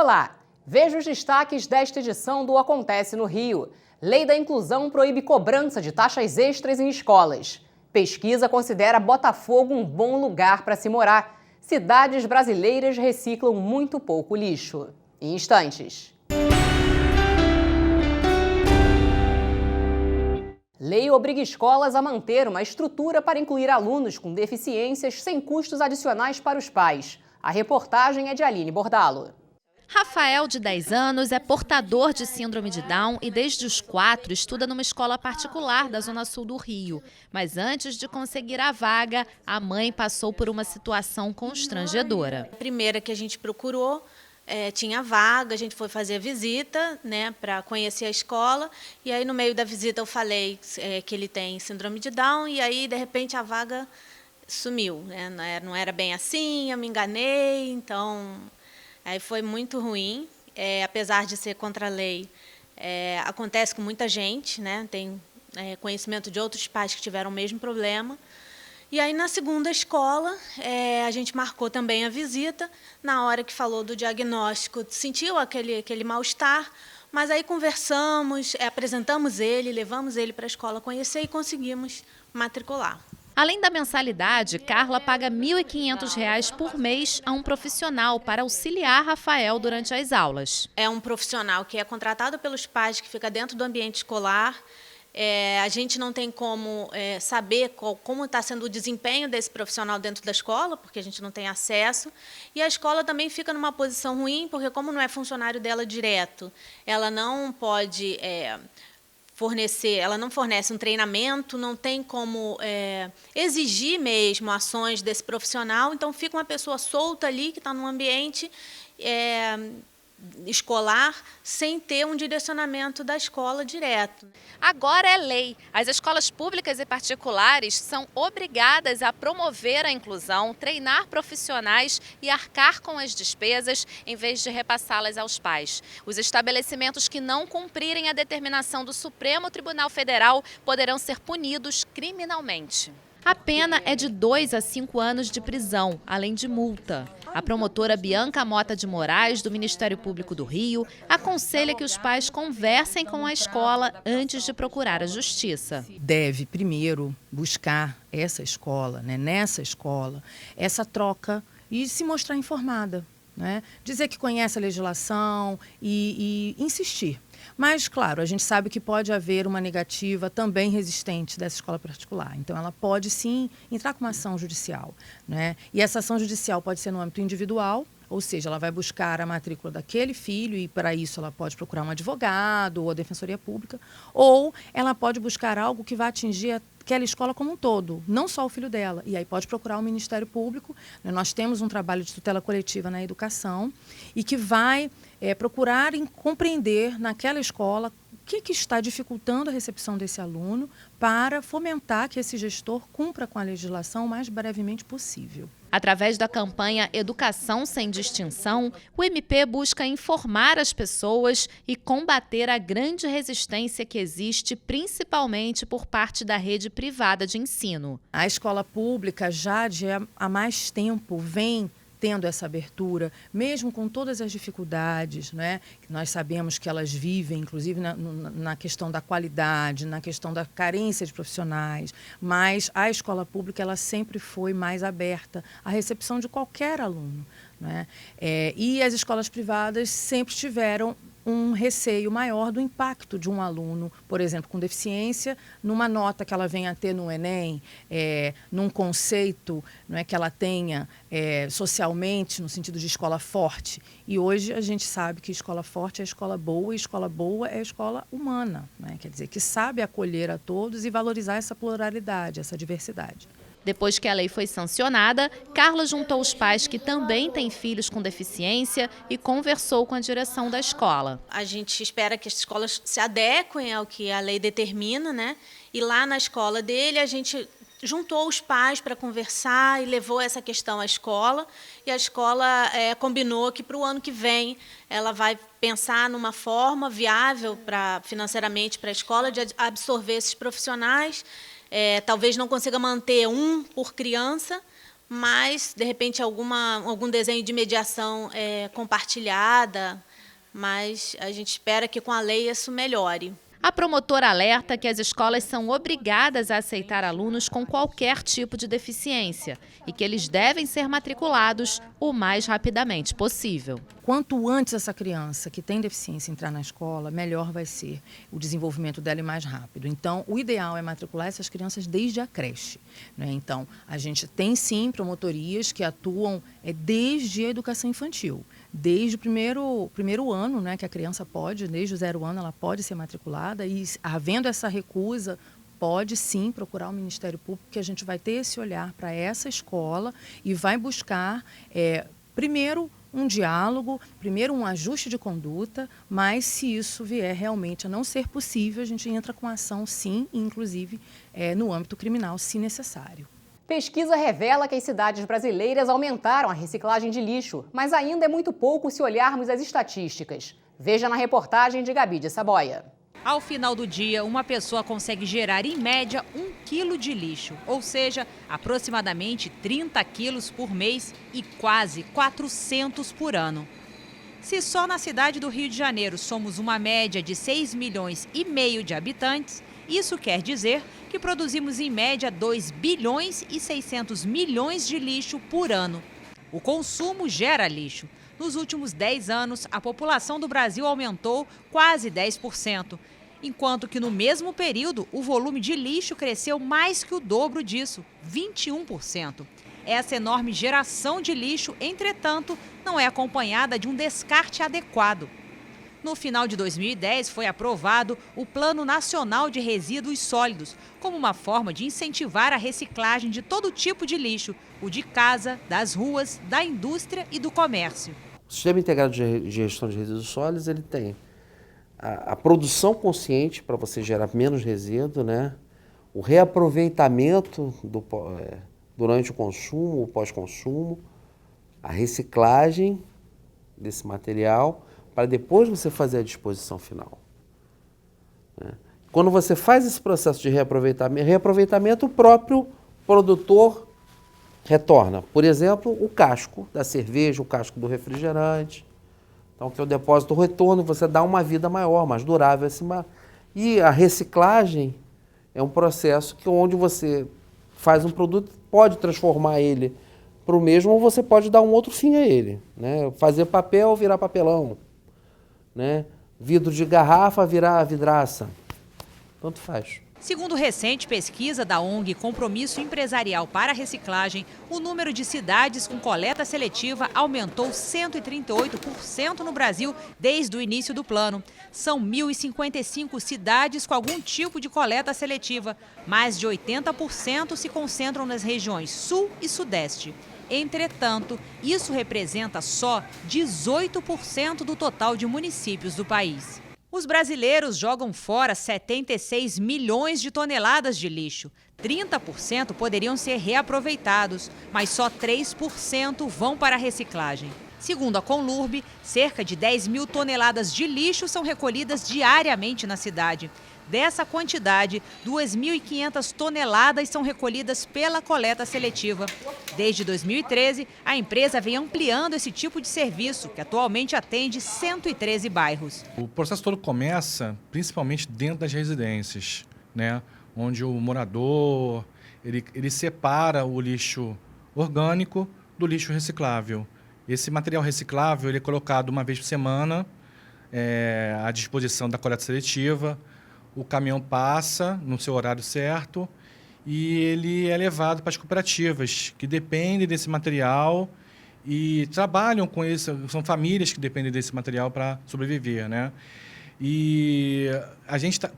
Olá! Veja os destaques desta edição do Acontece no Rio. Lei da Inclusão proíbe cobrança de taxas extras em escolas. Pesquisa considera Botafogo um bom lugar para se morar. Cidades brasileiras reciclam muito pouco lixo. Em instantes. Lei obriga escolas a manter uma estrutura para incluir alunos com deficiências sem custos adicionais para os pais. A reportagem é de Aline Bordalo. Rafael, de 10 anos, é portador de síndrome de Down e desde os 4 estuda numa escola particular da Zona Sul do Rio. Mas antes de conseguir a vaga, a mãe passou por uma situação constrangedora. A primeira que a gente procurou, tinha vaga, a gente foi fazer a visita, né, para conhecer a escola, e aí no meio da visita eu falei que ele tem síndrome de Down, e aí de repente a vaga sumiu, né? Não era bem assim, eu me enganei, então aí foi muito ruim, apesar de ser contra a lei, acontece com muita gente, né? Tem conhecimento de outros pais que tiveram o mesmo problema. E aí, na segunda escola, a gente marcou também a visita. Na hora que falou do diagnóstico, sentiu aquele mal-estar, mas aí conversamos, apresentamos ele, levamos ele para a escola conhecer e conseguimos matricular. Além da mensalidade, Carla paga R$ 1.500 por mês a um profissional para auxiliar Rafael durante as aulas. É um profissional que é contratado pelos pais, que fica dentro do ambiente escolar. A gente não tem como saber como está sendo o desempenho desse profissional dentro da escola, porque a gente não tem acesso. E a escola também fica numa posição ruim, porque como não é funcionário dela direto, ela não pode ela não fornece um treinamento, não tem como exigir mesmo ações desse profissional. Então fica uma pessoa solta ali, que está num ambiente escolar, sem ter um direcionamento da escola direto. Agora é lei. As escolas públicas e particulares são obrigadas a promover a inclusão, treinar profissionais e arcar com as despesas, em vez de repassá-las aos pais. Os estabelecimentos que não cumprirem a determinação do Supremo Tribunal Federal poderão ser punidos criminalmente. A pena é de 2 a 5 anos de prisão, além de multa. A promotora Bianca Mota de Moraes, do Ministério Público do Rio, aconselha que os pais conversem com a escola antes de procurar a justiça. Deve primeiro buscar essa escola, nessa escola, essa troca e se mostrar informada, né? Dizer que conhece a legislação e insistir. Mas, claro, a gente sabe que pode haver uma negativa também resistente dessa escola particular. Então, ela pode, sim, entrar com uma ação judicial, né? E essa ação judicial pode ser no âmbito individual, ou seja, ela vai buscar a matrícula daquele filho e, para isso, ela pode procurar um advogado ou a Defensoria Pública, ou ela pode buscar algo que vai atingir aquela escola como um todo, não só o filho dela. E aí pode procurar o Ministério Público, né? Nós temos um trabalho de tutela coletiva na educação e que vai procurar compreender naquela escola o que está dificultando a recepção desse aluno para fomentar que esse gestor cumpra com a legislação o mais brevemente possível. Através da campanha Educação Sem Distinção, o MP busca informar as pessoas e combater a grande resistência que existe, principalmente por parte da rede privada de ensino. A escola pública já há mais tempo vem tendo essa abertura, mesmo com todas as dificuldades, né, que nós sabemos que elas vivem, inclusive na questão da qualidade, na questão da carência de profissionais, mas a escola pública ela sempre foi mais aberta à recepção de qualquer aluno, né? E as escolas privadas sempre tiveram um receio maior do impacto de um aluno, por exemplo, com deficiência, numa nota que ela venha a ter no Enem, num conceito, não é, que ela tenha socialmente, no sentido de escola forte. E hoje a gente sabe que escola forte é escola boa, e escola boa é escola humana, né? Quer dizer, que sabe acolher a todos e valorizar essa pluralidade, essa diversidade. Depois que a lei foi sancionada, Carla juntou os pais que também têm filhos com deficiência e conversou com a direção da escola. A gente espera que as escolas se adequem ao que a lei determina, né? E lá na escola dele a gente juntou os pais para conversar e levou essa questão à escola. E a escola combinou que para o ano que vem ela vai pensar numa forma viável financeiramente para a escola de absorver esses profissionais. Talvez não consiga manter um por criança, mas, de repente, algum desenho de mediação compartilhada, mas a gente espera que com a lei isso melhore. A promotora alerta que as escolas são obrigadas a aceitar alunos com qualquer tipo de deficiência e que eles devem ser matriculados o mais rapidamente possível. Quanto antes essa criança que tem deficiência entrar na escola, melhor vai ser o desenvolvimento dela e mais rápido. Então, o ideal é matricular essas crianças desde a creche, né? Então, a gente tem sim promotorias que atuam desde a educação infantil. Desde o primeiro ano, né, que a criança pode, desde o 0 ano, ela pode ser matriculada e, havendo essa recusa, pode sim procurar o Ministério Público, que a gente vai ter esse olhar para essa escola e vai buscar, primeiro, um diálogo, primeiro um ajuste de conduta, mas se isso vier realmente a não ser possível, a gente entra com ação sim, inclusive no âmbito criminal, se necessário. Pesquisa revela que as cidades brasileiras aumentaram a reciclagem de lixo, mas ainda é muito pouco se olharmos as estatísticas. Veja na reportagem de Gabi de Saboia. Ao final do dia, uma pessoa consegue gerar, em média, 1 quilo de lixo, ou seja, aproximadamente 30 quilos por mês e quase 400 por ano. Se só na cidade do Rio de Janeiro somos uma média de 6,5 milhões de habitantes, isso quer dizer que produzimos em média 2 bilhões e 600 milhões de lixo por ano. O consumo gera lixo. Nos últimos 10 anos, a população do Brasil aumentou quase 10%, enquanto que no mesmo período o volume de lixo cresceu mais que o dobro disso, 21%. Essa enorme geração de lixo, entretanto, não é acompanhada de um descarte adequado. No final de 2010, foi aprovado o Plano Nacional de Resíduos Sólidos, como uma forma de incentivar a reciclagem de todo tipo de lixo, o de casa, das ruas, da indústria e do comércio. O Sistema Integrado de Gestão de Resíduos Sólidos, ele tem a produção consciente para você gerar menos resíduo, né? O reaproveitamento durante o consumo, o pós-consumo, a reciclagem desse material, para depois você fazer a disposição final. Quando você faz esse processo de reaproveitamento, o próprio produtor retorna. Por exemplo, o casco da cerveja, o casco do refrigerante. Então, que é o depósito retorno, você dá uma vida maior, mais durável. E a reciclagem é um processo onde você faz um produto, pode transformar ele para o mesmo, ou você pode dar um outro fim a ele, né? Fazer papel, virar papelão. Né? Vidro de garrafa virar vidraça, tanto faz. Segundo recente pesquisa da ONG Compromisso Empresarial para a Reciclagem, o número de cidades com coleta seletiva aumentou 138% no Brasil desde o início do plano. São 1.055 cidades com algum tipo de coleta seletiva. Mais de 80% se concentram nas regiões Sul e Sudeste. Entretanto, isso representa só 18% do total de municípios do país. Os brasileiros jogam fora 76 milhões de toneladas de lixo. 30% poderiam ser reaproveitados, mas só 3% vão para a reciclagem. Segundo a Conlurb, cerca de 10 mil toneladas de lixo são recolhidas diariamente na cidade. Dessa quantidade, 2.500 toneladas são recolhidas pela coleta seletiva. Desde 2013, a empresa vem ampliando esse tipo de serviço, que atualmente atende 113 bairros. O processo todo começa principalmente dentro das residências, né? Onde o morador ele separa o lixo orgânico do lixo reciclável. Esse material reciclável ele é colocado uma vez por semana à disposição da coleta seletiva. O caminhão passa no seu horário certo e ele é levado para as cooperativas que dependem desse material e trabalham com isso. São famílias que dependem desse material para sobreviver, né? E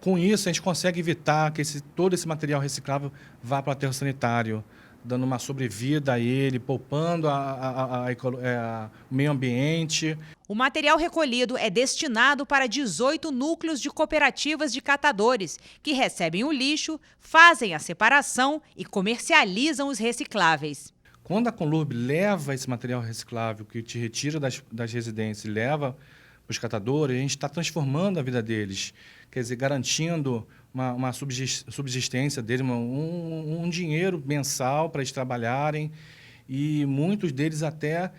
com isso a gente consegue evitar que todo esse material reciclável vá para o aterro sanitário, dando uma sobrevida a ele, poupando o meio ambiente. O material recolhido é destinado para 18 núcleos de cooperativas de catadores, que recebem o lixo, fazem a separação e comercializam os recicláveis. Quando a Conlurb leva esse material reciclável, que te retira das residências e leva para os catadores, a gente está transformando a vida deles, quer dizer, garantindo uma subsistência deles, um dinheiro mensal para eles trabalharem e muitos deles até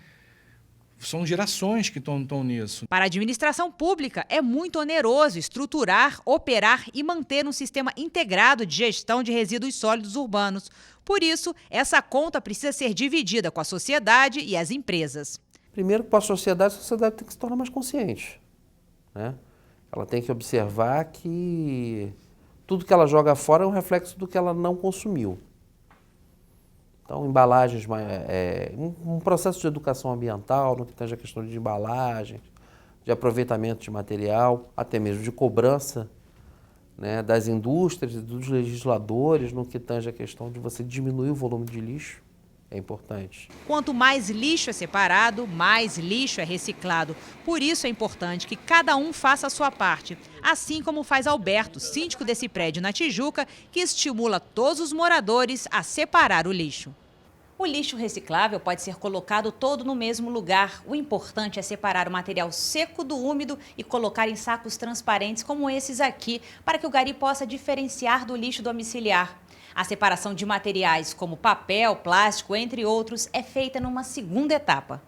são gerações que estão nisso. Para a administração pública, é muito oneroso estruturar, operar e manter um sistema integrado de gestão de resíduos sólidos urbanos. Por isso, essa conta precisa ser dividida com a sociedade e as empresas. Primeiro, para a sociedade tem que se tornar mais consciente, né? Ela tem que observar que tudo que ela joga fora é um reflexo do que ela não consumiu. Então, embalagens, um processo de educação ambiental, no que tange a questão de embalagens, de aproveitamento de material, até mesmo de cobrança, né, das indústrias e dos legisladores, no que tange a questão de você diminuir o volume de lixo, é importante. Quanto mais lixo é separado, mais lixo é reciclado. Por isso é importante que cada um faça a sua parte, assim como faz Alberto, síndico desse prédio na Tijuca, que estimula todos os moradores a separar o lixo. O lixo reciclável pode ser colocado todo no mesmo lugar. O importante é separar o material seco do úmido e colocar em sacos transparentes como esses aqui, para que o gari possa diferenciar do lixo domiciliar. A separação de materiais como papel, plástico, entre outros, é feita numa segunda etapa.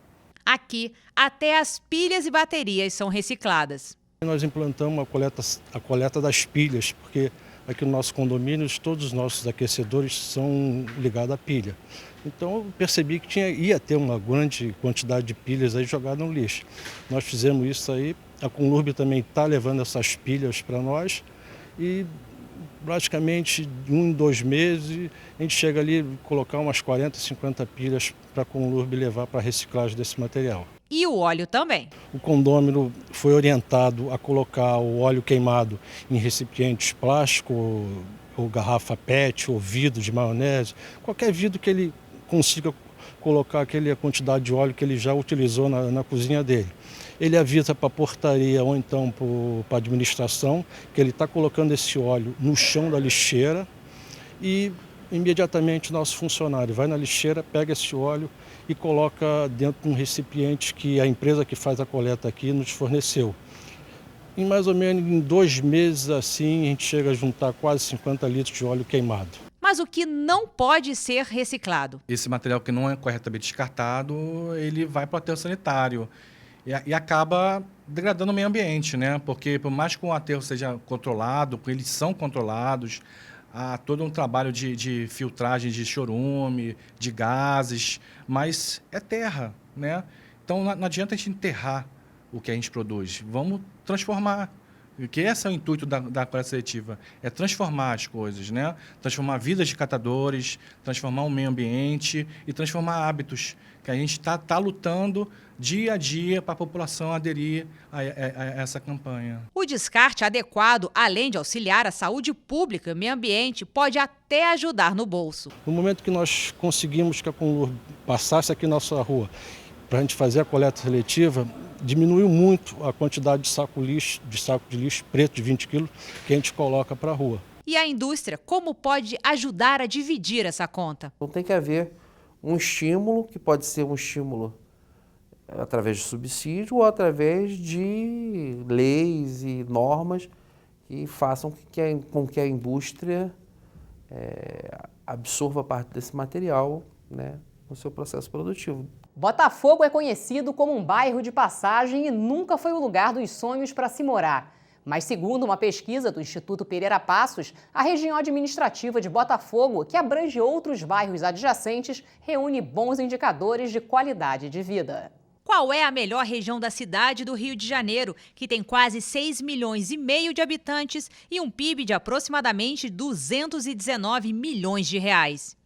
Aqui, até as pilhas e baterias são recicladas. Nós implantamos a coleta das pilhas, porque aqui no nosso condomínio todos os nossos aquecedores são ligados à pilha. Então eu percebi que ia ter uma grande quantidade de pilhas aí jogadas no lixo. Nós fizemos isso aí, a Conlurb também está levando essas pilhas para nós e praticamente de 1 em 2 meses a gente chega ali a colocar umas 40, 50 pilhas para a Conlurb levar para a reciclagem desse material. E o óleo também. O condômino foi orientado a colocar o óleo queimado em recipientes plásticos, ou garrafa PET, ou vidro de maionese, qualquer vidro que ele consiga colocar aquela quantidade de óleo que ele já utilizou na cozinha dele. Ele avisa para a portaria ou então para a administração que ele está colocando esse óleo no chão da lixeira e imediatamente nosso funcionário vai na lixeira, pega esse óleo e coloca dentro de um recipiente que a empresa que faz a coleta aqui nos forneceu. Em mais ou menos em 2 meses assim, a gente chega a juntar quase 50 litros de óleo queimado. Mas o que não pode ser reciclado? Esse material que não é corretamente descartado, ele vai para o aterro sanitário e acaba degradando o meio ambiente, né? Porque por mais que o aterro seja controlado, eles são controlados, há todo um trabalho de filtragem de chorume, de gases, mas é terra, né? Então não adianta a gente enterrar o que a gente produz, vamos transformar. Porque esse é o intuito da coleta seletiva, é transformar as coisas, né? Transformar vidas de catadores, transformar o meio ambiente e transformar hábitos, que a gente está lutando dia a dia para a população aderir a essa campanha. O descarte adequado, além de auxiliar a saúde pública e o meio ambiente, pode até ajudar no bolso. No momento que nós conseguimos que a Conlurb passasse aqui na nossa rua para a gente fazer a coleta seletiva, diminuiu muito a quantidade de saco de lixo preto de 20 quilos que a gente coloca para a rua. E a indústria, como pode ajudar a dividir essa conta? Então tem que haver um estímulo, que pode ser um estímulo através de subsídio ou através de leis e normas que façam com que a indústria absorva parte desse material, né, no seu processo produtivo. Botafogo é conhecido como um bairro de passagem e nunca foi o lugar dos sonhos para se morar. Mas segundo uma pesquisa do Instituto Pereira Passos, a região administrativa de Botafogo, que abrange outros bairros adjacentes, reúne bons indicadores de qualidade de vida. Qual é a melhor região da cidade do Rio de Janeiro, que tem quase 6,5 milhões de habitantes e um PIB de aproximadamente 219 milhões de reais?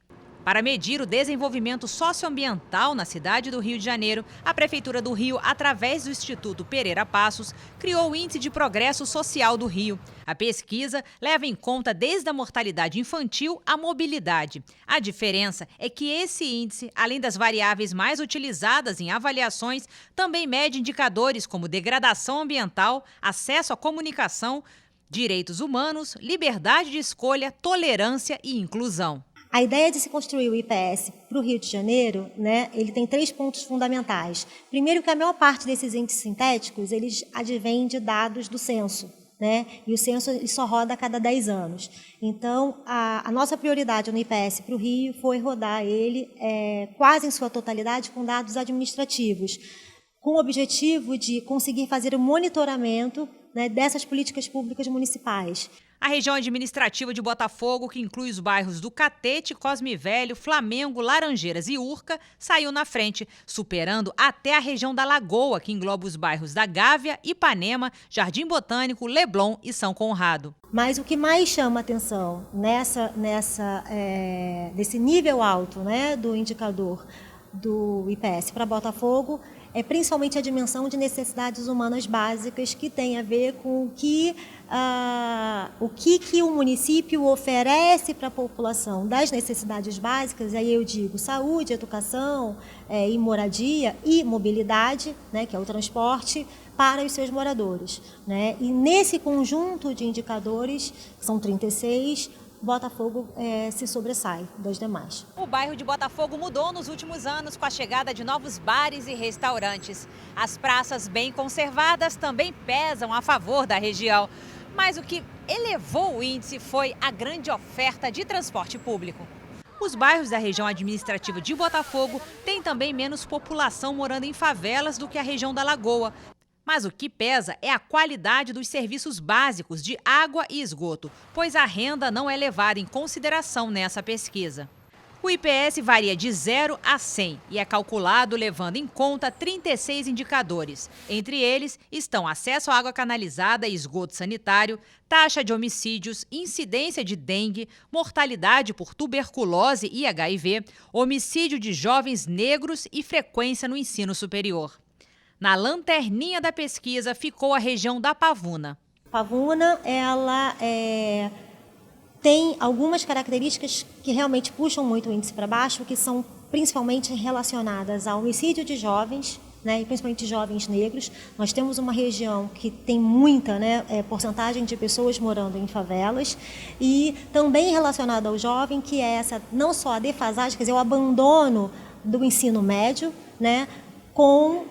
Para medir o desenvolvimento socioambiental na cidade do Rio de Janeiro, a Prefeitura do Rio, através do Instituto Pereira Passos, criou o Índice de Progresso Social do Rio. A pesquisa leva em conta desde a mortalidade infantil à mobilidade. A diferença é que esse índice, além das variáveis mais utilizadas em avaliações, também mede indicadores como degradação ambiental, acesso à comunicação, direitos humanos, liberdade de escolha, tolerância e inclusão. A ideia de se construir o IPS para o Rio de Janeiro, né, ele tem 3 pontos fundamentais. Primeiro, que a maior parte desses índices sintéticos, eles advêm de dados do censo. né? E o censo só roda a cada 10 anos. Então, a nossa prioridade no IPS para o Rio foi rodar ele quase em sua totalidade com dados administrativos, com o objetivo de conseguir fazer o monitoramento, né, dessas políticas públicas municipais. A região administrativa de Botafogo, que inclui os bairros do Catete, Cosme Velho, Flamengo, Laranjeiras e Urca, saiu na frente, superando até a região da Lagoa, que engloba os bairros da Gávea, Ipanema, Jardim Botânico, Leblon e São Conrado. Mas o que mais chama atenção desse nível alto, né, do indicador do IPS para Botafogo é principalmente a dimensão de necessidades humanas básicas, que tem a ver com o que o município oferece para a população das necessidades básicas. Aí eu digo saúde, educação, e moradia e mobilidade, né, que é o transporte, para os seus moradores, né? E nesse conjunto de indicadores, que são 36, Botafogo se sobressai das demais. O bairro de Botafogo mudou nos últimos anos com a chegada de novos bares e restaurantes. As praças bem conservadas também pesam a favor da região. Mas o que elevou o índice foi a grande oferta de transporte público. Os bairros da região administrativa de Botafogo têm também menos população morando em favelas do que a região da Lagoa. Mas o que pesa é a qualidade dos serviços básicos de água e esgoto, pois a renda não é levada em consideração nessa pesquisa. O IPS varia de 0 a 100 e é calculado levando em conta 36 indicadores. Entre eles estão acesso à água canalizada e esgoto sanitário, taxa de homicídios, incidência de dengue, mortalidade por tuberculose e HIV, homicídio de jovens negros e frequência no ensino superior. Na lanterninha da pesquisa ficou a região da Pavuna. Pavuna, ela tem algumas características que realmente puxam muito o índice para baixo, que são principalmente relacionadas ao homicídio de jovens, né, e principalmente jovens negros. Nós temos uma região que tem muita, né, porcentagem de pessoas morando em favelas, e também relacionada ao jovem, que é essa, não só a defasagem, quer dizer, o abandono do ensino médio, né, com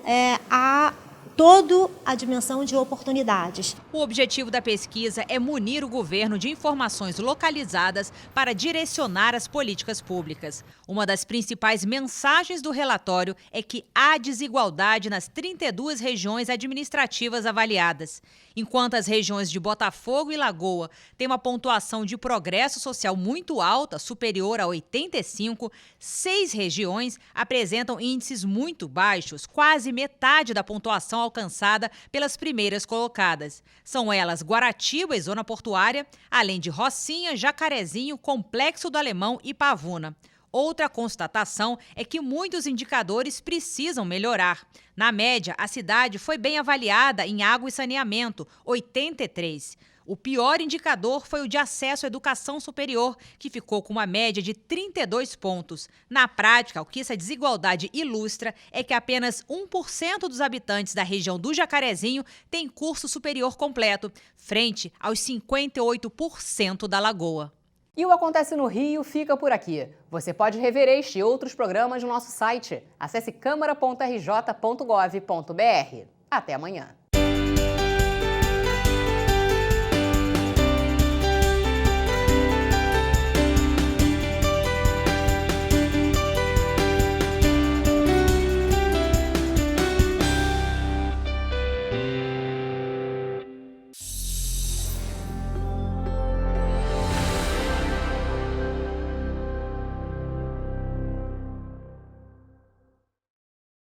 toda a dimensão de oportunidades. O objetivo da pesquisa é munir o governo de informações localizadas para direcionar as políticas públicas. Uma das principais mensagens do relatório é que há desigualdade nas 32 regiões administrativas avaliadas. Enquanto as regiões de Botafogo e Lagoa têm uma pontuação de progresso social muito alta, superior a 85, 6 regiões apresentam índices muito baixos, quase metade da pontuação alcançada pelas primeiras colocadas. São elas Guaratiba e Zona Portuária, além de Rocinha, Jacarezinho, Complexo do Alemão e Pavuna. Outra constatação é que muitos indicadores precisam melhorar. Na média, a cidade foi bem avaliada em água e saneamento, 83. O pior indicador foi o de acesso à educação superior, que ficou com uma média de 32 pontos. Na prática, o que essa desigualdade ilustra é que apenas 1% dos habitantes da região do Jacarezinho tem curso superior completo, frente aos 58% da Lagoa. E o Acontece no Rio fica por aqui. Você pode rever este e outros programas no nosso site. Acesse câmara.rj.gov.br. Até amanhã.